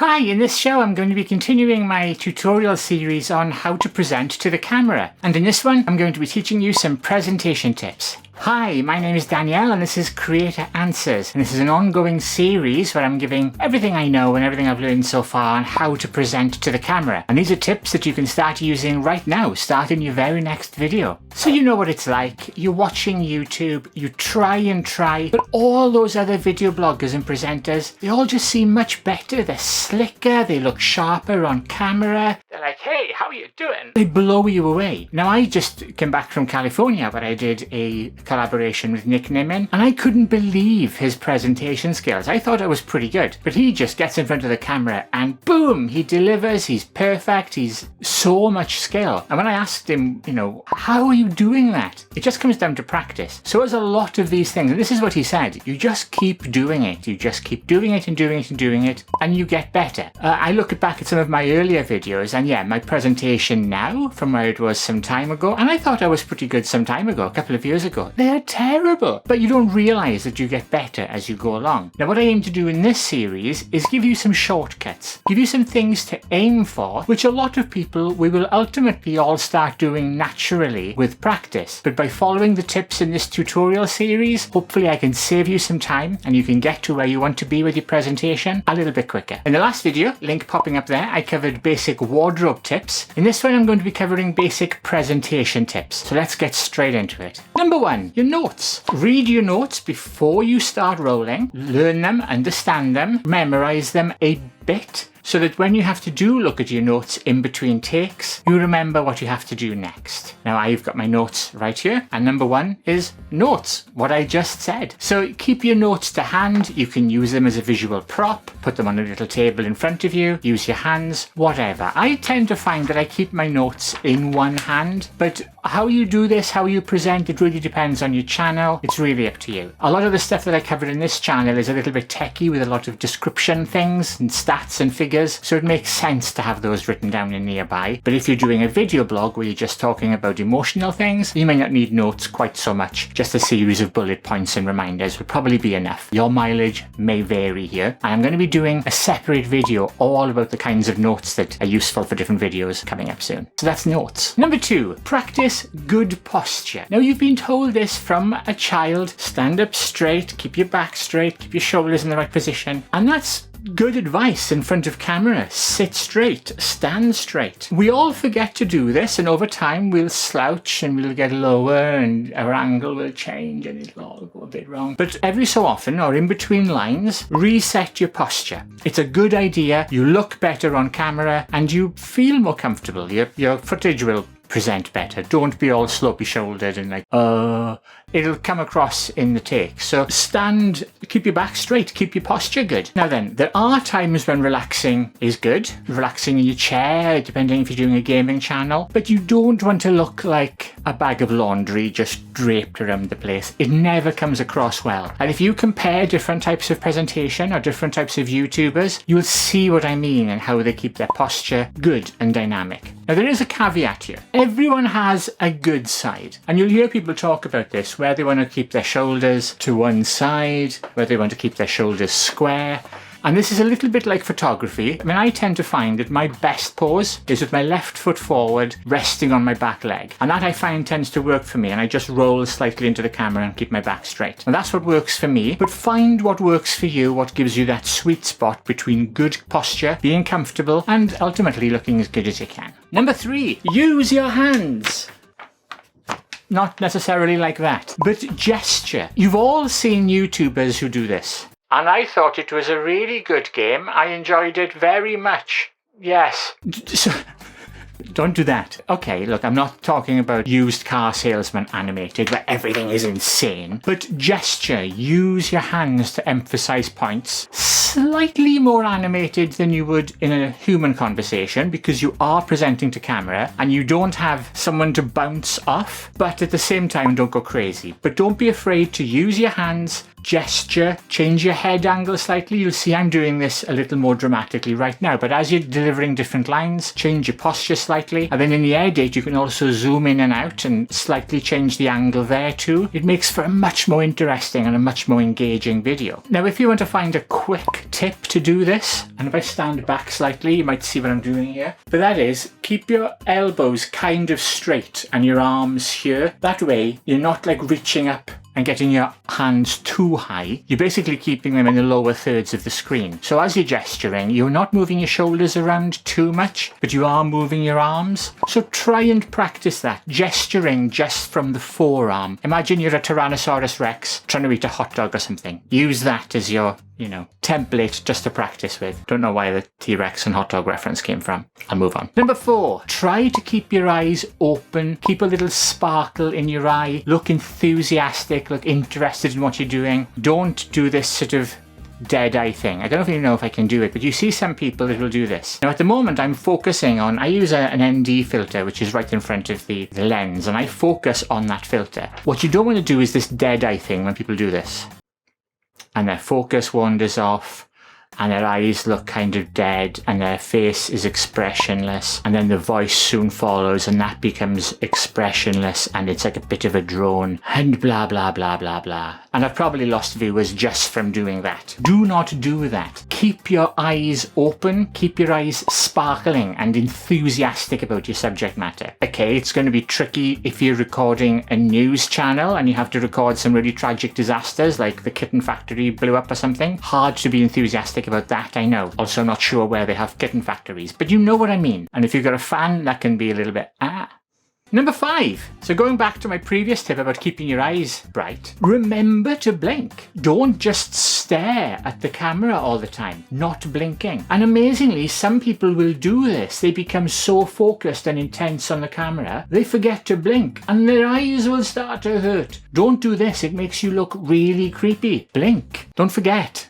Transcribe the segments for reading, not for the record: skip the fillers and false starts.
Hi, in this show I'm going to be continuing my tutorial series on how to present to the camera, and in this one I'm going to be teaching you some presentation tips. Hi, my name is Danielle and this is Creator Answers, and this is an ongoing series where I'm giving everything I know and everything I've learned so far on how to present to the camera. And these are tips that you can start using right now, start in your very next video. So you know what it's like, you're watching YouTube, you try, but all those other video bloggers and presenters, they all just seem much better, they're slicker, they look sharper on camera. They're like, hey, how are you doing? They blow you away. Now I just came back from California where I did a collaboration with Nick Nimmin, and I couldn't believe his presentation skills. I thought it was pretty good, but he just gets in front of the camera and boom, he delivers, he's perfect, he's so much skill. And when I asked him, how are you doing that? It just comes down to practice. So as a lot of these things, and this is what he said, you just keep doing it. You just keep doing it and doing it and doing it, and you get better. I look back at some of my earlier videos, and yeah, my presentation now from where it was some time ago, and I thought I was pretty good some time ago, a couple of years ago. They're terrible, but you don't realize that you get better as you go along. Now what I aim to do in this series is give you some shortcuts, give you some things to aim for, which a lot of people we will ultimately all start doing naturally with practice. But by following the tips in this tutorial series, hopefully I can save you some time and you can get to where you want to be with your presentation a little bit quicker. In the last video, link popping up there, I covered basic wardrobe tips. In this one I'm going to be covering basic presentation tips. So let's get straight into it. Number one, your notes. Read your notes before you start rolling. Learn them, understand them, memorize them a bit, so that when you have to look at your notes in between takes, you remember what you have to do next. Now I've got my notes right here, and number one is notes, what I just said. So keep your notes to hand. You can use them as a visual prop, put them on a little table in front of you, use your hands, whatever. I tend to find that I keep my notes in one hand, but how you do this, how you present, it really depends on your channel. It's really up to you. A lot of the stuff that I covered in this channel is a little bit techy with a lot of description things and stats and figures, so it makes sense to have those written down in nearby. But if you're doing a video blog where you're just talking about emotional things, you may not need notes quite so much. Just a series of bullet points and reminders would probably be enough. Your mileage may vary here. And I'm going to be doing a separate video all about the kinds of notes that are useful for different videos coming up soon. So that's notes. Number two, practice good posture. Now you've been told this from a child, stand up straight, keep your back straight, keep your shoulders in the right position, and that's good advice in front of camera. Sit straight, stand straight. We all forget to do this, and over time we'll slouch and we'll get lower and our angle will change and it'll all go a bit wrong. But every so often, or in between lines, reset your posture. It's a good idea. You look better on camera and you feel more comfortable. Your footage will present better. Don't be all slopey shouldered and like, it'll come across in the take. So stand, keep your back straight, keep your posture good. Now then, there are times when relaxing is good. Relaxing in your chair, depending if you're doing a gaming channel, but you don't want to look like a bag of laundry just draped around the place. It never comes across well. And if you compare different types of presentation or different types of YouTubers, you'll see what I mean and how they keep their posture good and dynamic. Now there is a caveat here. Everyone has a good side, and you'll hear people talk about this, where they want to keep their shoulders to one side, where they want to keep their shoulders square. And this is a little bit like photography. I mean, I tend to find that my best pose is with my left foot forward, resting on my back leg. And that I find tends to work for me, and I just roll slightly into the camera and keep my back straight. And that's what works for me. But find what works for you, what gives you that sweet spot between good posture, being comfortable, and ultimately looking as good as you can. Number three, use your hands. Not necessarily like that, but gesture. You've all seen YouTubers who do this. And I thought it was a really good game. I enjoyed it very much. Yes. So, don't do that. Okay, look, I'm not talking about used car salesman animated where everything is insane. But gesture, use your hands to emphasize points. Slightly more animated than you would in a human conversation because you are presenting to camera and you don't have someone to bounce off, but at the same time don't go crazy. But don't be afraid to use your hands, gesture, change your head angle slightly. You'll see I'm doing this a little more dramatically right now, but as you're delivering different lines, change your posture slightly, and then in the edit you can also zoom in and out and slightly change the angle there too. It makes for a much more interesting and a much more engaging video. Now if you want to find a quick quick tip to do this, and if I stand back slightly, you might see what I'm doing here. But that is, keep your elbows kind of straight and your arms here. That way, you're not like reaching up and getting your hands too high. You're basically keeping them in the lower thirds of the screen. So as you're gesturing, you're not moving your shoulders around too much, but you are moving your arms. So try and practice that, gesturing just from the forearm. Imagine you're a Tyrannosaurus Rex trying to eat a hot dog or something. Use that as your, template just to practice with. Don't know where the T-Rex and hot dog reference came from. I'll move on. Number 4, try to keep your eyes open. Keep a little sparkle in your eye. Look enthusiastic, look interested in what you're doing. Don't do this sort of dead eye thing. I don't even know if I can do it, but you see some people that will do this. Now at the moment I'm focusing on, I use an ND filter which is right in front of the lens, and I focus on that filter. What you don't want to do is this dead eye thing when people do this. And their focus wanders off, and their eyes look kind of dead, and their face is expressionless, and then the voice soon follows, and that becomes expressionless, and it's like a bit of a drone, and blah blah blah blah blah. And I've probably lost viewers just from doing that. Do not do that. Keep your eyes open, keep your eyes sparkling and enthusiastic about your subject matter. Okay, it's going to be tricky if you're recording a news channel and you have to record some really tragic disasters like the kitten factory blew up or something. Hard to be enthusiastic about that, I know. Also not sure where they have kitten factories, but you know what I mean. And if you've got a fan, that can be a little bit Number 5. So going back to my previous tip about keeping your eyes bright, remember to blink. Don't just stare at the camera all the time, not blinking. And amazingly, some people will do this. They become so focused and intense on the camera, they forget to blink and their eyes will start to hurt. Don't do this. It makes you look really creepy. Blink. Don't forget.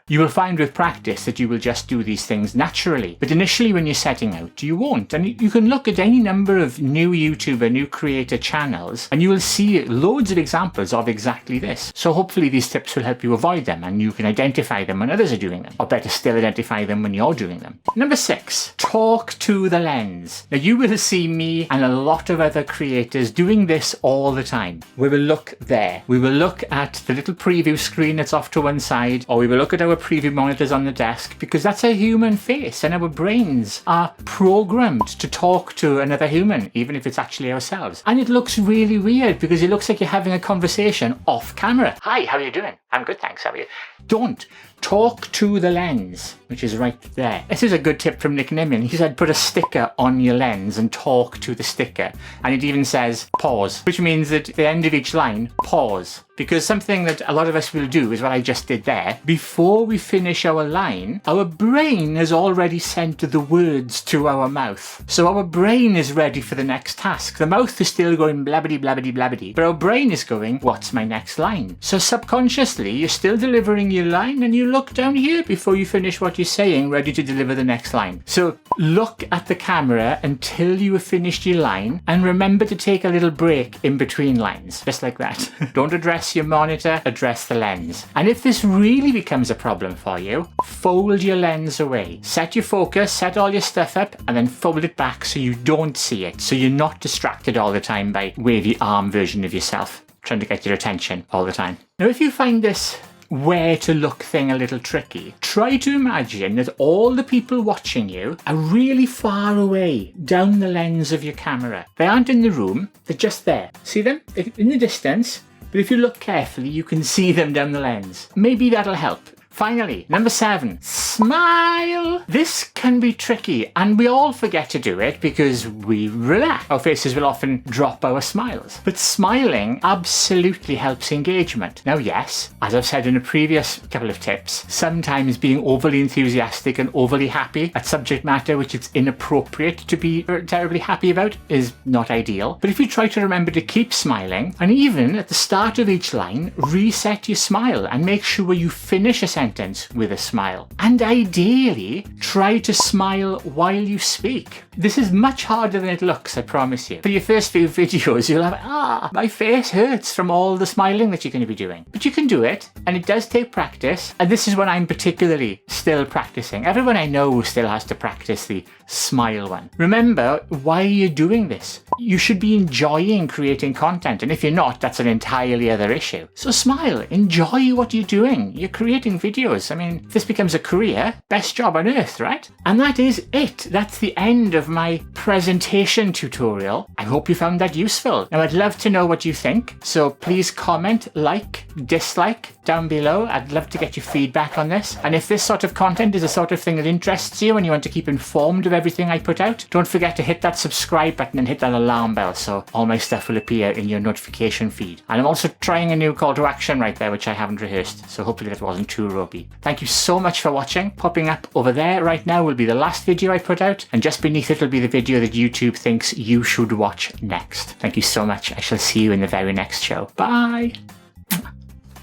You will find with practice that you will just do these things naturally. But initially when you're setting out, you won't. And you can look at any number of new YouTuber, new creator channels, and you will see loads of examples of exactly this. So hopefully these tips will help you avoid them, and you can identify them when others are doing them. Or better still, identify them when you're doing them. Number 6, talk to the lens. Now you will see me and a lot of other creators doing this all the time. We will look there. We will look at the little preview screen that's off to one side, or we will look at our preview monitors on the desk, because that's a human face and our brains are programmed to talk to another human, even if it's actually ourselves. And it looks really weird because it looks like you're having a conversation off camera. Hi, how are you doing? I'm good, thanks. How are you? Don't. Talk to the lens, which is right there. This is a good tip from Nick Nimmin. He said put a sticker on your lens and talk to the sticker. And it even says pause, which means that at the end of each line, pause. Because something that a lot of us will do is what I just did there. Before we finish our line, our brain has already sent the words to our mouth. So our brain is ready for the next task. The mouth is still going blabbity blabbity blabbity, but our brain is going, what's my next line? So subconsciously, you're still delivering your line, and you look down here before you finish what you're saying, ready to deliver the next line. So look at the camera until you have finished your line, and remember to take a little break in between lines, just like that. Don't address your monitor, address the lens. And if this really becomes a problem for you, fold your lens away. Set your focus, set all your stuff up, and then fold it back so you don't see it, so you're not distracted all the time by wavy arm version of yourself trying to get your attention all the time. Now if you find this where to look thing a little tricky, try to imagine that all the people watching you are really far away down the lens of your camera. They aren't in the room, they're just there. See them? They're in the distance, but if you look carefully you can see them down the lens. Maybe that'll help. Finally, number 7, smile. This can be tricky, and we all forget to do it because we relax. Our faces will often drop our smiles. But smiling absolutely helps engagement. Now yes, as I've said in a previous couple of tips, sometimes being overly enthusiastic and overly happy at subject matter which it's inappropriate to be terribly happy about is not ideal. But if you try to remember to keep smiling, and even at the start of each line, reset your smile and make sure you finish a sentence with a smile. And ideally, try to smile while you speak. This is much harder than it looks, I promise you. For your first few videos, you'll have, my face hurts from all the smiling that you're going to be doing. But you can do it, and it does take practice. And this is what I'm particularly still practicing. Everyone I know still has to practice the smile one. Remember why you're doing this. You should be enjoying creating content, and if you're not, that's an entirely other issue. So smile, enjoy what you're doing. You're creating videos. videos. I mean, if this becomes a career, best job on earth, right? And that is it. That's the end of my presentation tutorial. I hope you found that useful. Now, I'd love to know what you think, so please comment, like, dislike down below. I'd love to get your feedback on this. And if this sort of content is the sort of thing that interests you and you want to keep informed of everything I put out, don't forget to hit that subscribe button and hit that alarm bell so all my stuff will appear in your notification feed. And I'm also trying a new call to action right there, which I haven't rehearsed, so hopefully that wasn't too ropey. Thank you so much for watching. Popping up over there right now will be the last video I put out, and just beneath it will be the video that YouTube thinks you should watch next. Thank you so much. I shall see you in the very next show. Bye!